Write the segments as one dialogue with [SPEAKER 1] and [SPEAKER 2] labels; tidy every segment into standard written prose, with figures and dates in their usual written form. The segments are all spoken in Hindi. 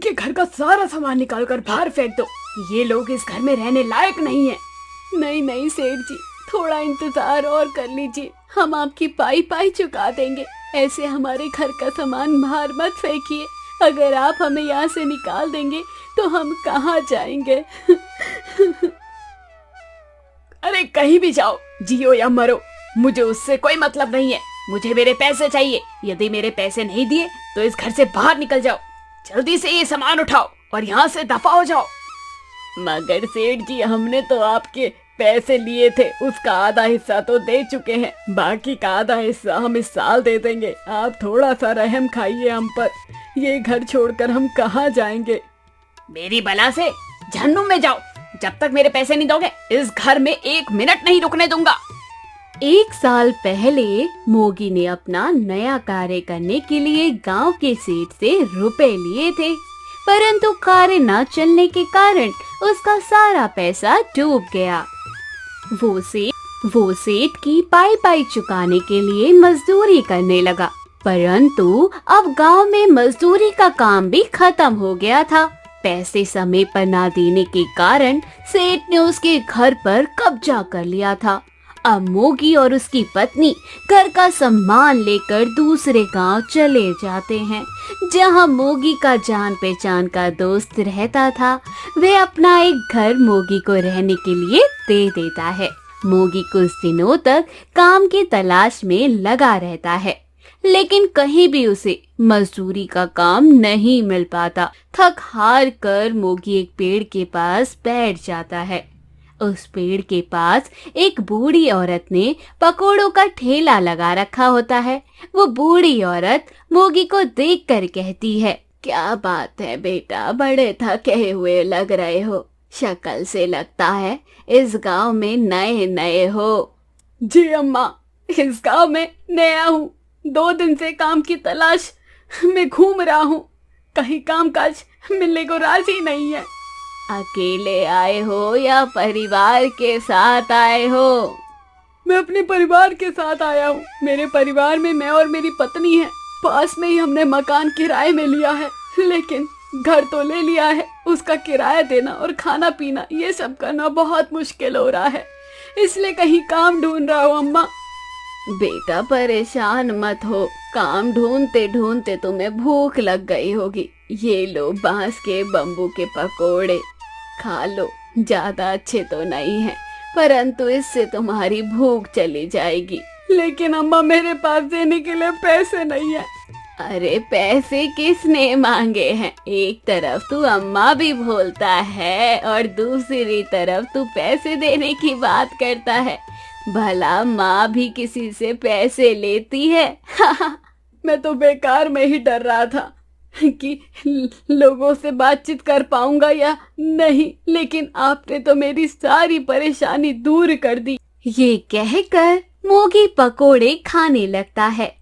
[SPEAKER 1] इनके घर का सारा सामान निकाल कर बाहर फेंक दो। ये लोग इस घर में रहने लायक नहीं है। नहीं नहीं सेठ जी, थोड़ा इंतजार और कर लीजिए, हम आपकी पाई पाई चुका देंगे। ऐसे हमारे घर का सामान बाहर मत फेंकिए। अगर आप हमें यहाँ से निकाल देंगे तो हम कहाँ जाएंगे? अरे कहीं भी जाओ, जियो या मरो, मुझे उससे कोई मतलब नहीं है। मुझे मेरे पैसे चाहिए। यदि मेरे पैसे नहीं दिए तो इस घर से बाहर निकल जाओ। जल्दी से ये सामान उठाओ और यहाँ से दफा हो जाओ। मगर सेठ जी, हमने तो आपके पैसे लिए थे, उसका आधा हिस्सा तो दे चुके हैं, बाकी का आधा हिस्सा हम इस साल दे देंगे। आप थोड़ा सा रहम खाइए हम पर। ये घर छोड़कर हम कहाँ जाएंगे? मेरी बला से जहन्नुम में जाओ। जब तक मेरे पैसे नहीं दोगे इस घर में 1 मिनट नहीं रुकने दूंगा।
[SPEAKER 2] 1 साल पहले मोगी ने अपना नया कार्य करने के लिए गांव के सेठ से रुपए लिए थे, परंतु कार्य न चलने के कारण उसका सारा पैसा डूब गया। वो सेठ की पाई पाई चुकाने के लिए मजदूरी करने लगा, परंतु अब गांव में मजदूरी का काम भी खत्म हो गया था। पैसे समय पर ना देने के कारण सेठ ने उसके घर पर कब्जा कर लिया था। अब मोगी और उसकी पत्नी घर का सामान लेकर दूसरे गांव चले जाते हैं, जहां मोगी का जान पहचान का दोस्त रहता था। वे अपना एक घर मोगी को रहने के लिए दे देता है। मोगी कुछ दिनों तक काम की तलाश में लगा रहता है, लेकिन कहीं भी उसे मजदूरी का काम नहीं मिल पाता। थक हार कर मोगी एक पेड़ के पास बैठ जाता है। उस पेड़ के पास एक बूढ़ी औरत ने पकोड़ों का ठेला लगा रखा होता है। वो बूढ़ी औरत मोगी को देखकर कहती है, क्या बात है बेटा, बड़े थके हुए लग रहे हो। शक्ल से लगता है इस गांव में नए नए हो।
[SPEAKER 1] जी अम्मा, इस गांव में नया हूँ। 2 दिन से काम की तलाश में घूम रहा हूँ। कहीं काम काज मिलने को राजी नहीं है।
[SPEAKER 2] अकेले आए हो या परिवार के साथ आए हो?
[SPEAKER 1] मैं अपने परिवार के साथ आया हूँ। मेरे परिवार में मैं और मेरी पत्नी है। पास में ही हमने मकान किराए में लिया है, लेकिन घर तो ले लिया है, उसका किराया देना और खाना पीना ये सब करना बहुत मुश्किल हो रहा है। इसलिए कहीं काम ढूंढ रहा हूँ अम्मा।
[SPEAKER 2] बेटा परेशान मत हो, काम ढूंढते ढूंढते तुम्हें भूख लग गई होगी। ये लो बांस के बम्बू के पकोड़े, खा लो। ज्यादा अच्छे तो नहीं है, परंतु इससे तुम्हारी भूख चली जाएगी।
[SPEAKER 1] लेकिन अम्मा, मेरे पास देने के लिए पैसे नहीं है।
[SPEAKER 2] अरे पैसे किसने मांगे हैं? एक तरफ तू अम्मा भी बोलता है और दूसरी तरफ तू पैसे देने की बात करता है। भला माँ भी किसी से पैसे लेती है?
[SPEAKER 1] मैं तो बेकार में ही डर रहा था कि लोगों से बातचीत कर पाऊंगा या नहीं, लेकिन आपने तो मेरी सारी परेशानी दूर कर दी।
[SPEAKER 2] ये कहकर मोगी पकोड़े खाने लगता है।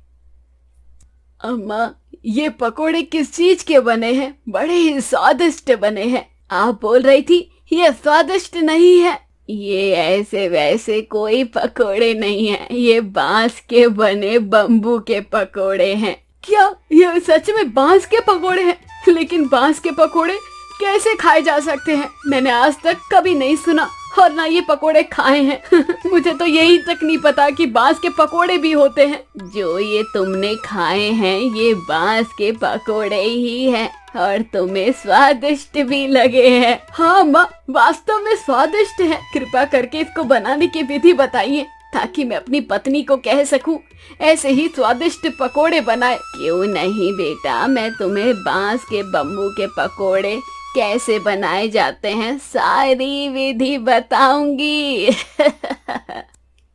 [SPEAKER 1] अम्मा, ये पकोड़े किस चीज के बने हैं? बड़े ही स्वादिष्ट बने हैं। आप बोल रही थी ये स्वादिष्ट नहीं है।
[SPEAKER 2] ये ऐसे वैसे कोई पकोड़े नहीं है, ये बांस के बने बम्बू के पकोड़े हैं।
[SPEAKER 1] क्या ये सच में बांस के पकोड़े हैं? लेकिन बांस के पकोड़े कैसे खाए जा सकते हैं? मैंने आज तक कभी नहीं सुना और ना ये पकोड़े खाए हैं। मुझे तो यही तक नहीं पता कि बांस के पकोड़े भी होते हैं।
[SPEAKER 2] जो ये तुमने खाए हैं ये बांस के पकोड़े ही हैं और तुम्हें स्वादिष्ट भी लगे हैं।
[SPEAKER 1] हाँ माँ, वास्तव में स्वादिष्ट है। कृपया करके इसको बनाने की विधि बताइए ताकि मैं अपनी पत्नी को कह सकूं ऐसे ही स्वादिष्ट पकोड़े बनाए।
[SPEAKER 2] क्यों नहीं बेटा, मैं तुम्हें बांस के बम्बू के पकोड़े कैसे बनाए जाते हैं सारी विधि बताऊंगी।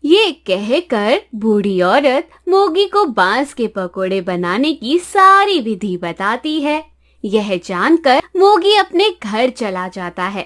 [SPEAKER 2] ये कहकर बूढ़ी औरत मोगी को बांस के पकोड़े बनाने की सारी विधि बताती है। यह जानकर मोगी अपने घर चला जाता है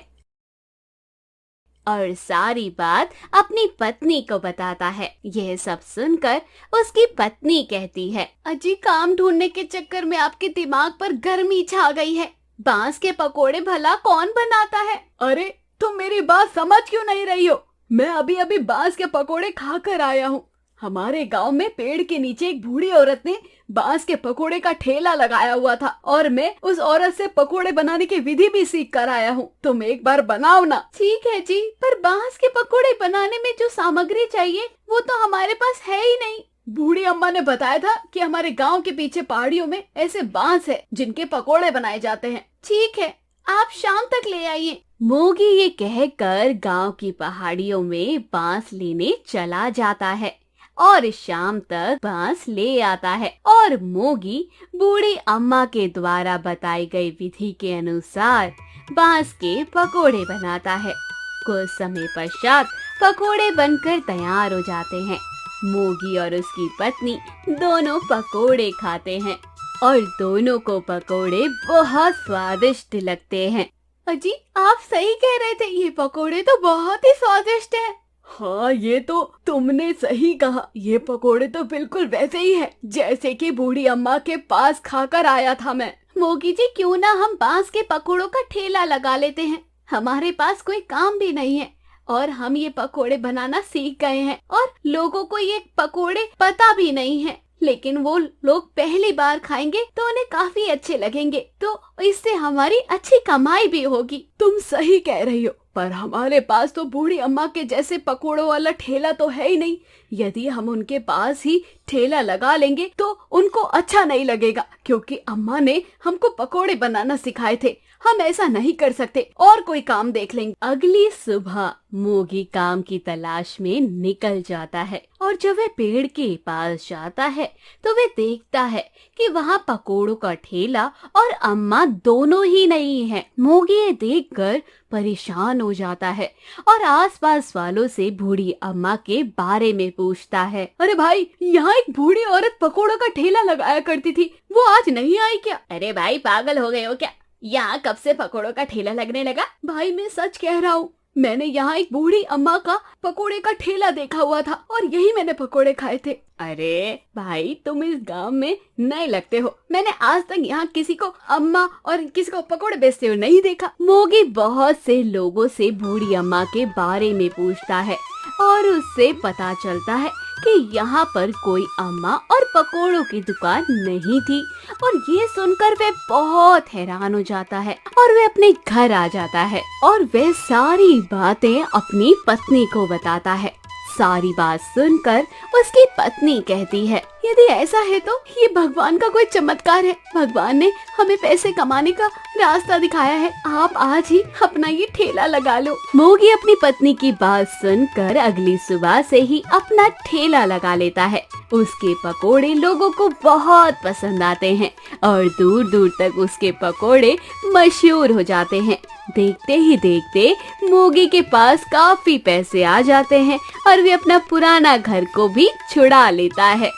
[SPEAKER 2] और सारी बात अपनी पत्नी को बताता है। यह सब सुनकर उसकी पत्नी कहती है,
[SPEAKER 1] अजी, काम ढूंढने के चक्कर में आपके दिमाग पर गर्मी छा गई है। बांस के पकोड़े भला कौन बनाता है? अरे तुम मेरी बात समझ क्यों नहीं रही हो? मैं अभी अभी बांस के पकोड़े खा कर आया हूँ। हमारे गांव में पेड़ के नीचे एक बूढ़ी औरत ने बांस के पकोड़े का ठेला लगाया हुआ था और मैं उस औरत से पकोड़े बनाने की विधि भी सीख कर आया हूँ। तुम एक बार बनाओ ना।
[SPEAKER 2] ठीक है जी, पर बांस के पकोड़े बनाने में जो सामग्री चाहिए वो तो हमारे पास है ही नहीं।
[SPEAKER 1] बूढ़ी अम्मा ने बताया था कि हमारे गांव के पीछे पहाड़ियों में ऐसे बांस है जिनके पकोड़े बनाए जाते हैं।
[SPEAKER 2] ठीक है, आप शाम तक ले आइए। मोगी ये कहकर गांव की पहाड़ियों में बांस लेने चला जाता है और शाम तक बांस ले आता है और मोगी बूढ़ी अम्मा के द्वारा बताई गई विधि के अनुसार बांस के पकोड़े बनाता है। कुछ समय पश्चात पकोड़े बनकर तैयार हो जाते हैं। मोगी और उसकी पत्नी दोनों पकोड़े खाते हैं और दोनों को पकोड़े बहुत स्वादिष्ट लगते हैं।
[SPEAKER 1] अजी, आप सही कह रहे थे, ये पकोड़े तो बहुत ही स्वादिष्ट हैं। हाँ, ये तो तुमने सही कहा। ये पकोड़े तो बिल्कुल वैसे ही है जैसे कि बूढ़ी अम्मा के पास खाकर आया था मैं।
[SPEAKER 2] मोगी जी, क्यों ना हम बांस के पकोड़ों का ठेला लगा लेते हैं। हमारे पास कोई काम भी नहीं है और हम ये पकोड़े बनाना सीख गए हैं और लोगों को ये पकोड़े पता भी नहीं है, लेकिन वो लोग पहली बार खाएंगे तो उन्हें काफी अच्छे लगेंगे, तो इससे हमारी अच्छी कमाई भी होगी।
[SPEAKER 1] तुम सही कह रही हो, पर हमारे पास तो बूढ़ी अम्मा के जैसे पकोड़ों वाला ठेला तो है ही नहीं। यदि हम उनके पास ही ठेला लगा लेंगे तो उनको अच्छा नहीं लगेगा, क्योंकि अम्मा ने हमको पकोड़े बनाना सिखाए थे। हम ऐसा नहीं कर सकते और कोई काम देख लेंगे।
[SPEAKER 2] अगली सुबह मोगी काम की तलाश में निकल जाता है और जब वह पेड़ के पास जाता है तो वह देखता है कि वहाँ पकोड़ों का ठेला और अम्मा दोनों ही नहीं है। मोगी ये देखकर परेशान हो जाता है और आसपास वालों से बूढ़ी अम्मा के बारे में पूछता है।
[SPEAKER 1] अरे भाई, यहाँ एक बूढ़ी औरत पकोड़ों का ठेला लगाया करती थी, वो आज नहीं आई क्या?
[SPEAKER 2] अरे भाई, पागल हो गए हो क्या? यहाँ कब से पकोड़ों का ठेला लगने लगा?
[SPEAKER 1] भाई, मैं सच कह रहा हूँ, मैंने यहाँ एक बूढ़ी अम्मा का पकोड़े का ठेला देखा हुआ था और यही मैंने पकोड़े खाए थे।
[SPEAKER 2] अरे भाई, तुम इस गांव में नए लगते हो। मैंने आज तक यहाँ किसी को अम्मा और किसी को पकोड़े बेचते हुए नहीं देखा। मोगी बहुत से लोगों से बूढ़ी अम्मा के बारे में पूछता है और उससे पता चलता है कि यहाँ पर कोई अम्मा और पकोड़ों की दुकान नहीं थी और ये सुनकर वह बहुत हैरान हो जाता है और वह अपने घर आ जाता है और वह सारी बातें अपनी पत्नी को बताता है। सारी बात सुनकर उसकी पत्नी कहती है,
[SPEAKER 1] यदि ऐसा है तो ये भगवान का कोई चमत्कार है। भगवान ने हमें पैसे कमाने का रास्ता दिखाया है। आप आज ही अपना ये ठेला लगा लो।
[SPEAKER 2] मोगी अपनी पत्नी की बात सुनकर अगली सुबह से ही अपना ठेला लगा लेता है। उसके पकोड़े लोगों को बहुत पसंद आते हैं और दूर दूर तक उसके पकोड़े मशहूर हो जाते हैं। देखते ही देखते मोगी के पास काफी पैसे आ जाते हैं और वे अपना पुराना घर को भी छुड़ा लेता है।